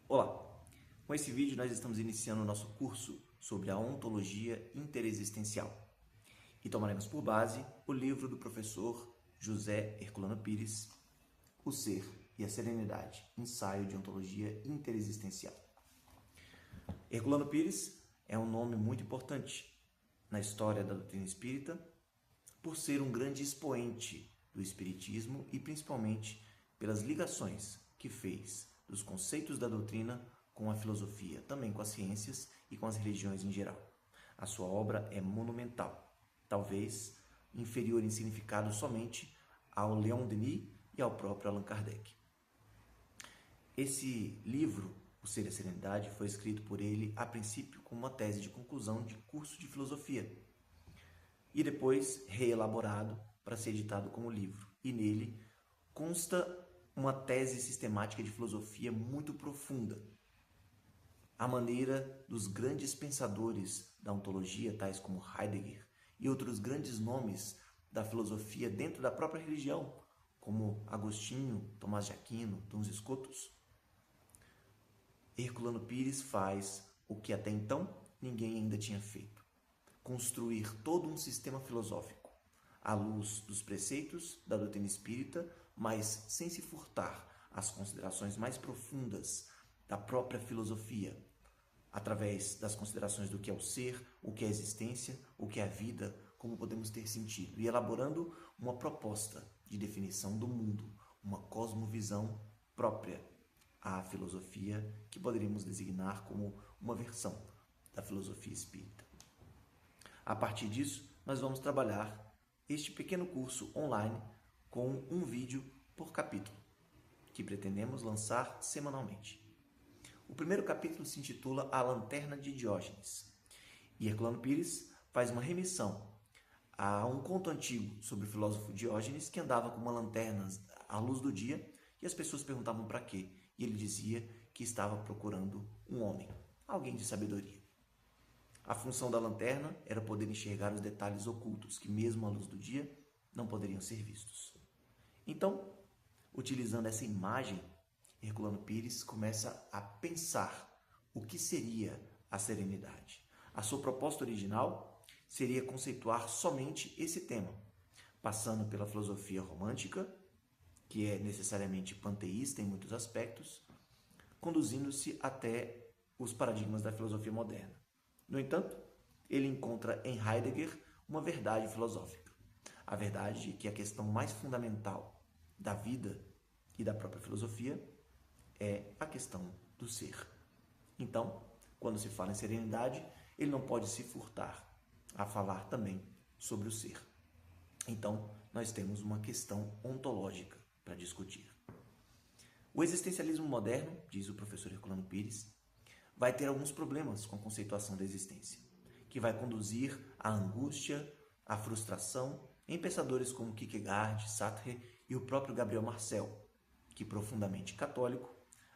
Olá! Com esse vídeo nós estamos iniciando o nosso curso sobre a ontologia interexistencial e tomaremos por base o livro do professor José Herculano Pires, O Ser e a Serenidade, ensaio de ontologia interexistencial. Herculano Pires é um nome muito importante na história da doutrina espírita por ser um grande expoente do espiritismo e principalmente pelas ligações que fez dos conceitos da doutrina com a filosofia, também com as ciências e com as religiões em geral. A sua obra é monumental, talvez inferior em significado somente ao Leon Denis e ao próprio Allan Kardec. Esse livro, O Ser e a Serenidade, foi escrito por ele a princípio como uma tese de conclusão de curso de filosofia e depois reelaborado para ser editado como livro. E nele consta uma tese sistemática de filosofia muito profunda, a maneira dos grandes pensadores da ontologia, tais como Heidegger e outros grandes nomes da filosofia dentro da própria religião, como Agostinho, Tomás de Aquino, Duns Scotus. Herculano Pires faz o que até então ninguém ainda tinha feito: construir todo um sistema filosófico à luz dos preceitos da doutrina espírita, mas sem se furtar às considerações mais profundas da própria filosofia, através das considerações do que é o ser, o que é a existência, o que é a vida, como podemos ter sentido, e elaborando uma proposta de definição do mundo, uma cosmovisão própria à filosofia, que poderíamos designar como uma versão da filosofia espírita. A partir disso, nós vamos trabalhar este pequeno curso online com um vídeo por capítulo, que pretendemos lançar semanalmente. O primeiro capítulo se intitula A Lanterna de Diógenes, e Herculano Pires faz uma remissão a um conto antigo sobre o filósofo Diógenes, que andava com uma lanterna à luz do dia e as pessoas perguntavam para quê, e ele dizia que estava procurando um homem, alguém de sabedoria. A função da lanterna era poder enxergar os detalhes ocultos que, mesmo à luz do dia, não poderiam ser vistos. Então, utilizando essa imagem, Herculano Pires começa a pensar o que seria a serenidade. A sua proposta original seria conceituar somente esse tema, passando pela filosofia romântica, que é necessariamente panteísta em muitos aspectos, conduzindo-se até os paradigmas da filosofia moderna. No entanto, ele encontra em Heidegger uma verdade filosófica, a verdade de que a questão mais fundamental da vida e da própria filosofia é a questão do ser. Então, quando se fala em serenidade, ele não pode se furtar a falar também sobre o ser. Então, nós temos uma questão ontológica para discutir. O existencialismo moderno, diz o professor Herculano Pires, vai ter alguns problemas com a conceituação da existência, que vai conduzir à angústia, à frustração em pensadores como Kierkegaard, Sartre e o próprio Gabriel Marcel, que, profundamente católico,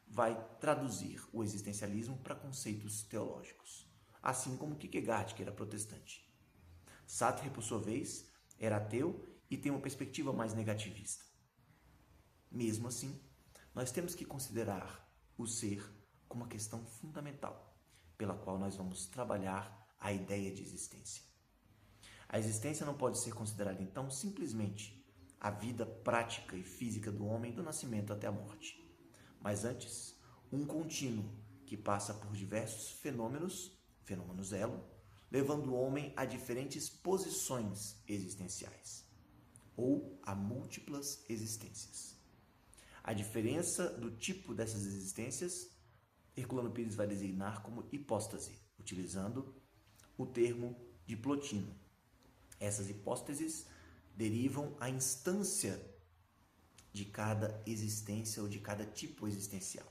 vai traduzir o existencialismo para conceitos teológicos, assim como Kierkegaard, que era protestante. Sartre, por sua vez, era ateu e tem uma perspectiva mais negativista. Mesmo assim, nós temos que considerar o ser como uma questão fundamental, pela qual nós vamos trabalhar a ideia de existência. A existência não pode ser considerada, então, simplesmente a vida prática e física do homem do nascimento até a morte, mas antes, um contínuo que passa por diversos fenômenos elo, levando o homem a diferentes posições existenciais, ou a múltiplas existências. A diferença do tipo dessas existências, Herculano Pires vai designar como hipóstase, utilizando o termo de Plotino. Essas hipóstases derivam a instância de cada existência ou de cada tipo existencial.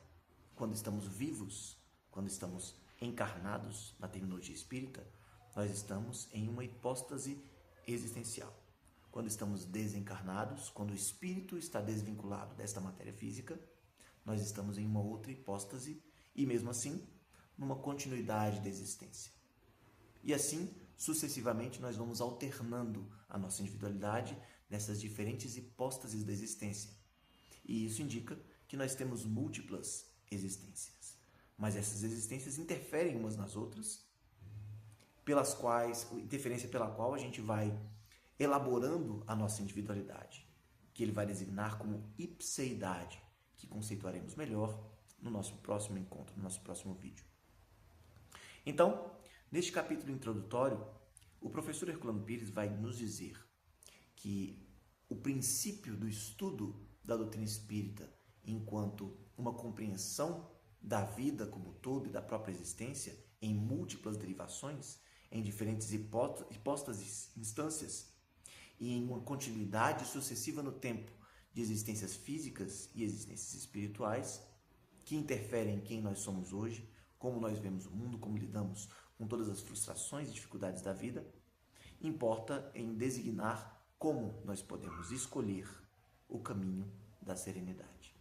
Quando estamos vivos, quando estamos encarnados na terminologia espírita, nós estamos em uma hipóstase existencial. Quando estamos desencarnados, quando o espírito está desvinculado desta matéria física, nós estamos em uma outra hipóstase e, mesmo assim, numa continuidade da existência. E assim, sucessivamente, nós vamos alternando a nossa individualidade nessas diferentes hipóstases da existência. E isso indica que nós temos múltiplas existências. mas essas existências interferem umas nas outras, interferência pela qual a gente vai elaborando a nossa individualidade, que ele vai designar como ipseidade, que conceituaremos melhor no nosso próximo encontro, no nosso próximo vídeo. Então, neste capítulo introdutório, o professor Herculano Pires vai nos dizer que o princípio do estudo da doutrina espírita enquanto uma compreensão da vida como todo e da própria existência em múltiplas derivações, em diferentes hipóstases, instâncias e em uma continuidade sucessiva no tempo de existências físicas e existências espirituais que interferem em quem nós somos hoje, como nós vemos o mundo, como lidamos com todas as frustrações e dificuldades da vida, importa em designar como nós podemos escolher o caminho da serenidade.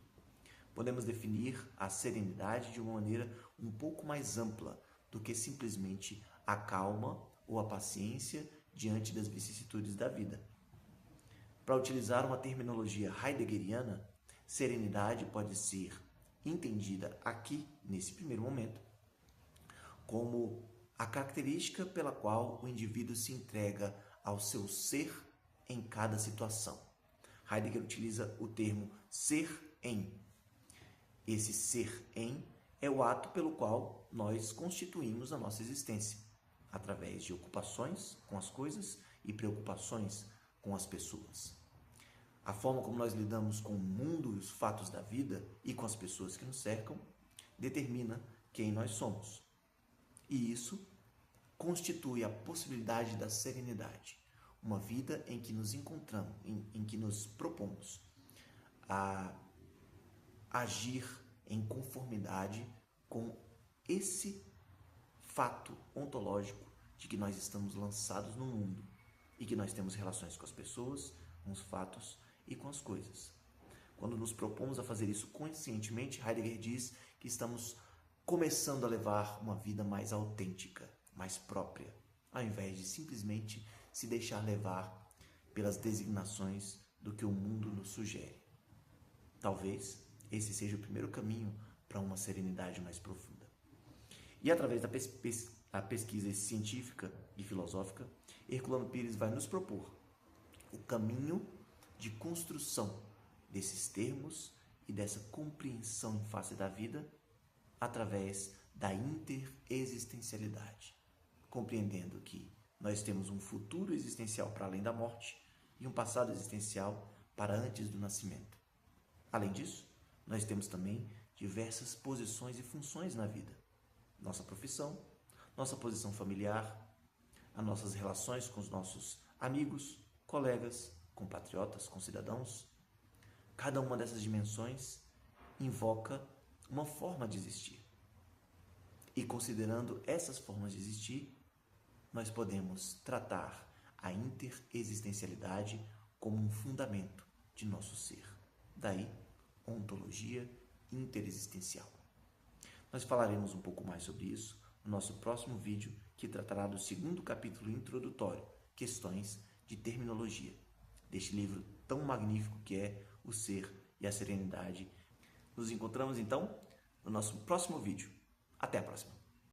Podemos definir a serenidade de uma maneira um pouco mais ampla do que simplesmente a calma ou a paciência diante das vicissitudes da vida. Para utilizar uma terminologia heideggeriana, serenidade pode ser entendida aqui, nesse primeiro momento, como a característica pela qual o indivíduo se entrega ao seu ser em cada situação. Heidegger utiliza o termo ser em. Esse ser em é o ato pelo qual nós constituímos a nossa existência, através de ocupações com as coisas e preocupações com as pessoas. A forma como nós lidamos com o mundo e os fatos da vida e com as pessoas que nos cercam determina quem nós somos. E isso constitui a possibilidade da serenidade, uma vida em que nos encontramos, em que nos propomos a agir em conformidade com esse fato ontológico de que nós estamos lançados no mundo e que nós temos relações com as pessoas, com os fatos e com as coisas. Quando nos propomos a fazer isso conscientemente, Heidegger diz que estamos começando a levar uma vida mais autêntica, mais própria, ao invés de simplesmente se deixar levar pelas designações do que o mundo nos sugere. Talvez esse seja o primeiro caminho para uma serenidade mais profunda. E através da pesquisa científica e filosófica, Herculano Pires vai nos propor o caminho de construção desses termos e dessa compreensão em face da vida através da interexistencialidade, compreendendo que nós temos um futuro existencial para além da morte e um passado existencial para antes do nascimento. Além disso, nós temos também diversas posições e funções na vida. Nossa profissão, nossa posição familiar, as nossas relações com os nossos amigos, colegas, compatriotas, concidadãos. Cada uma dessas dimensões invoca uma forma de existir. E considerando essas formas de existir, nós podemos tratar a interexistencialidade como um fundamento de nosso ser. Daí, ontologia interexistencial. Nós falaremos um pouco mais sobre isso no nosso próximo vídeo, que tratará do segundo capítulo introdutório, Questões de Terminologia, deste livro tão magnífico que é O Ser e a Serenidade. Nos encontramos então no nosso próximo vídeo. Até a próxima!